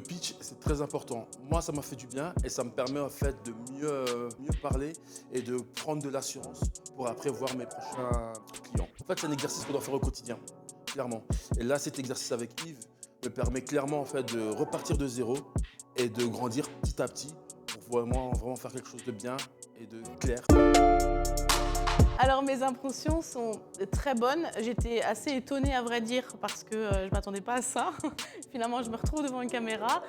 pitch, c'est très important. Moi, ça m'a fait du bien et ça me permet en fait de mieux parler et de prendre de l'assurance pour après voir mes prochains clients. En fait, c'est un exercice qu'on doit faire au quotidien, clairement. Et là, cet exercice avec Yves me permet clairement en fait de repartir de zéro et de grandir petit à petit pour vraiment faire quelque chose de bien et de clair. Alors mes impressions sont très bonnes. J'étais assez étonnée à vrai dire parce que je ne m'attendais pas à ça. Finalement, je me retrouve devant une caméra.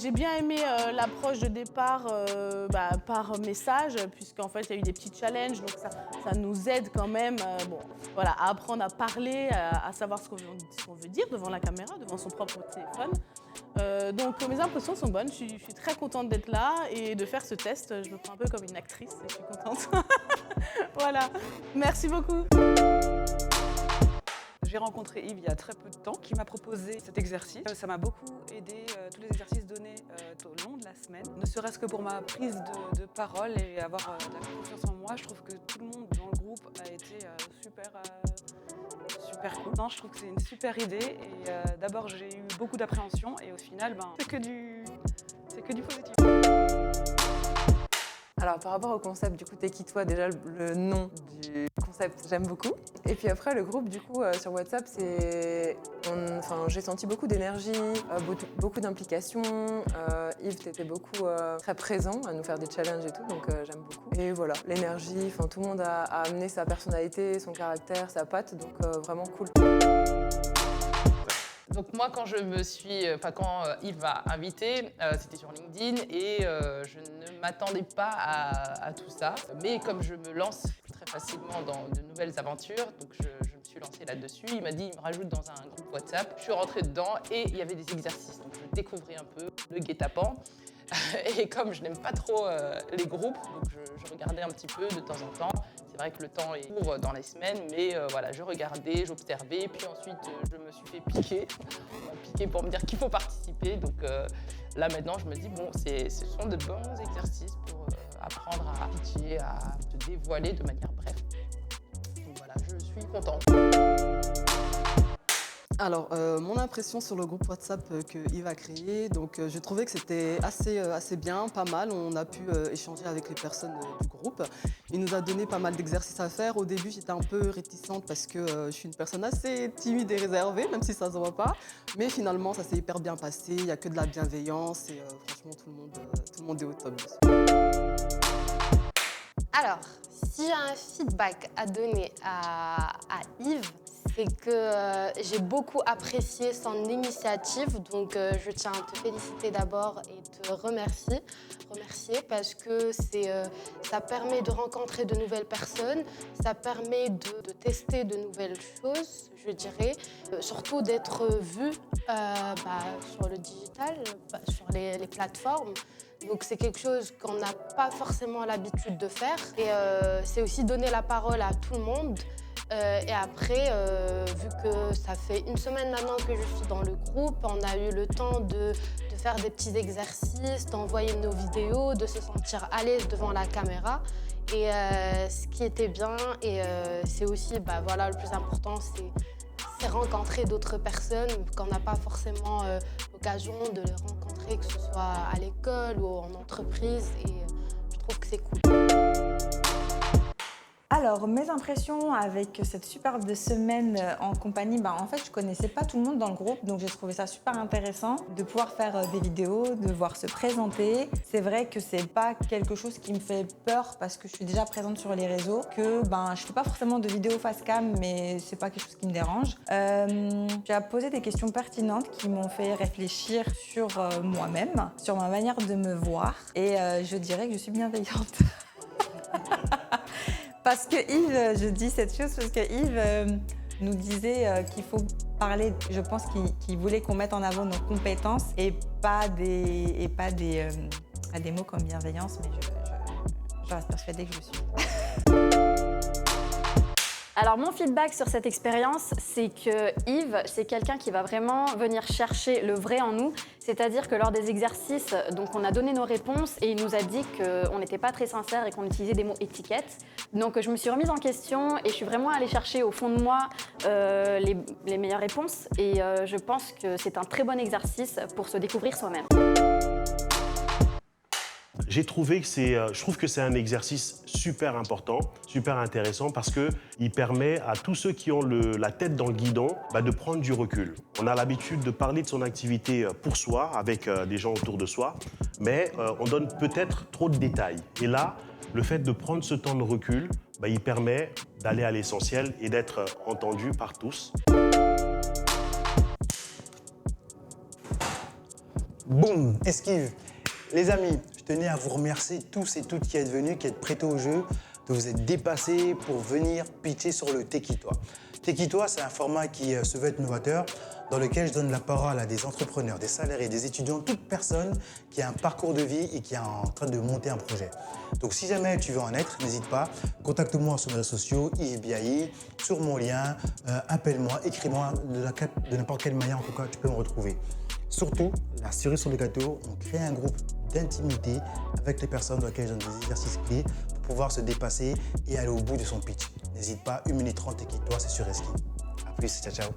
J'ai bien aimé l'approche de départ par message, puisqu'en fait, il y a eu des petits challenges, donc ça nous aide quand même à apprendre à parler, à savoir ce qu'on veut dire devant la caméra, devant son propre téléphone. Donc mes impressions sont bonnes, je suis très contente d'être là et de faire ce test. Je me prends un peu comme une actrice et je suis contente. Voilà, merci beaucoup. J'ai rencontré Yves il y a très peu de temps qui m'a proposé cet exercice. Ça m'a beaucoup aidé, tous les exercices donnés tout au long de la semaine. Ne serait-ce que pour ma prise de parole et avoir de la confiance en moi. Je trouve que tout le monde dans le groupe a été super cool. Non, je trouve que c'est une super idée et d'abord j'ai eu beaucoup d'appréhension et au final c'est que du positif. Alors par rapport au concept, du coup, T'es qui toi, déjà le nom du concept, j'aime beaucoup. Et puis après, le groupe, du coup, sur WhatsApp, j'ai senti beaucoup d'énergie, beaucoup d'implication. Yves, t'étais beaucoup très présent à nous faire des challenges et tout, donc j'aime beaucoup. Et voilà, l'énergie, tout le monde a amené sa personnalité, son caractère, sa patte, donc vraiment cool. Donc moi, quand Yves m'a invité, c'était sur LinkedIn et je ne m'attendais pas à tout ça. Mais comme je me lance très facilement dans de nouvelles aventures, donc je me suis lancée là-dessus. Il m'a dit, il me rajoute dans un groupe WhatsApp. Je suis rentrée dedans et il y avait des exercices. Donc je découvrais un peu le guet-apens. Et comme je n'aime pas trop les groupes, donc je regardais un petit peu de temps en temps. C'est vrai que le temps est court dans les semaines, mais je regardais, j'observais, puis ensuite je me suis fait piquer. On m'a piqué pour me dire qu'il faut participer. Donc là maintenant, je me dis, ce sont de bons exercices pour apprendre à pitcher, à te dévoiler de manière brève. Donc voilà, je suis contente. Alors, mon impression sur le groupe WhatsApp que Yves a créé, donc je trouvais que c'était assez bien, pas mal. On a pu échanger avec les personnes du groupe. Il nous a donné pas mal d'exercices à faire. Au début, j'étais un peu réticente parce que je suis une personne assez timide et réservée, même si ça se voit pas. Mais finalement, ça s'est hyper bien passé. Il n'y a que de la bienveillance et franchement, tout le monde est au top. Alors, si j'ai un feedback à donner à Yves, c'est que j'ai beaucoup apprécié son initiative. Donc, je tiens à te féliciter d'abord et te remercier parce que ça permet de rencontrer de nouvelles personnes, ça permet de tester de nouvelles choses, je dirais. Surtout d'être vu sur le digital, sur les plateformes. Donc c'est quelque chose qu'on n'a pas forcément l'habitude de faire. Et c'est aussi donner la parole à tout le monde. Et après, vu que ça fait une semaine maintenant que je suis dans le groupe, on a eu le temps de faire des petits exercices, d'envoyer nos vidéos, de se sentir à l'aise devant la caméra. Et ce qui était bien, et c'est aussi, le plus important, c'est rencontrer d'autres personnes qu'on n'a pas forcément l'occasion de les rencontrer, que ce soit à l'école ou en entreprise. Et je trouve que c'est cool. Alors, mes impressions avec cette superbe semaine en compagnie, en fait, je connaissais pas tout le monde dans le groupe, donc j'ai trouvé ça super intéressant de pouvoir faire des vidéos, de voir se présenter. C'est vrai que c'est pas quelque chose qui me fait peur parce que je suis déjà présente sur les réseaux, que je fais pas forcément de vidéos face cam, mais c'est pas quelque chose qui me dérange. J'ai posé des questions pertinentes qui m'ont fait réfléchir sur moi-même, sur ma manière de me voir, et je dirais que je suis bienveillante. Parce que Yves, je dis cette chose parce que Yves nous disait qu'il faut parler, je pense qu'il voulait qu'on mette en avant nos compétences et pas des mots comme bienveillance, mais je reste persuadée que je suis. Alors mon feedback sur cette expérience, c'est que Yves, c'est quelqu'un qui va vraiment venir chercher le vrai en nous. C'est-à-dire que lors des exercices, donc on a donné nos réponses et il nous a dit qu'on n'était pas très sincère et qu'on utilisait des mots étiquettes. Donc je me suis remise en question et je suis vraiment allée chercher au fond de moi les meilleures réponses. Et je pense que c'est un très bon exercice pour se découvrir soi-même. Je trouve que c'est un exercice super important, super intéressant parce qu'il permet à tous ceux qui ont la tête dans le guidon de prendre du recul. On a l'habitude de parler de son activité pour soi, avec des gens autour de soi, mais on donne peut-être trop de détails. Et là, le fait de prendre ce temps de recul, il permet d'aller à l'essentiel et d'être entendu par tous. Boum, esquive. Les amis, je tenais à vous remercier tous et toutes qui êtes venus, qui êtes prêtés au jeu, de vous être dépassés pour venir pitcher sur le Tekitois. Tekitois, c'est un format qui se veut être novateur, dans lequel je donne la parole à des entrepreneurs, des salariés, des étudiants, toute personne qui a un parcours de vie et qui est en train de monter un projet. Donc si jamais tu veux en être, n'hésite pas, contacte-moi sur mes réseaux sociaux, Yves Biahi, sur mon lien, appelle-moi, écris-moi de n'importe quelle manière, en tout cas, tu peux me retrouver. Surtout, la cerise sur le gâteau, on crée un groupe d'intimité avec les personnes dans lesquelles je donne des exercices clés pour pouvoir se dépasser et aller au bout de son pitch. N'hésite pas, 1 minute 30 et quitte-toi, c'est sur Esquive. A plus, ciao ciao.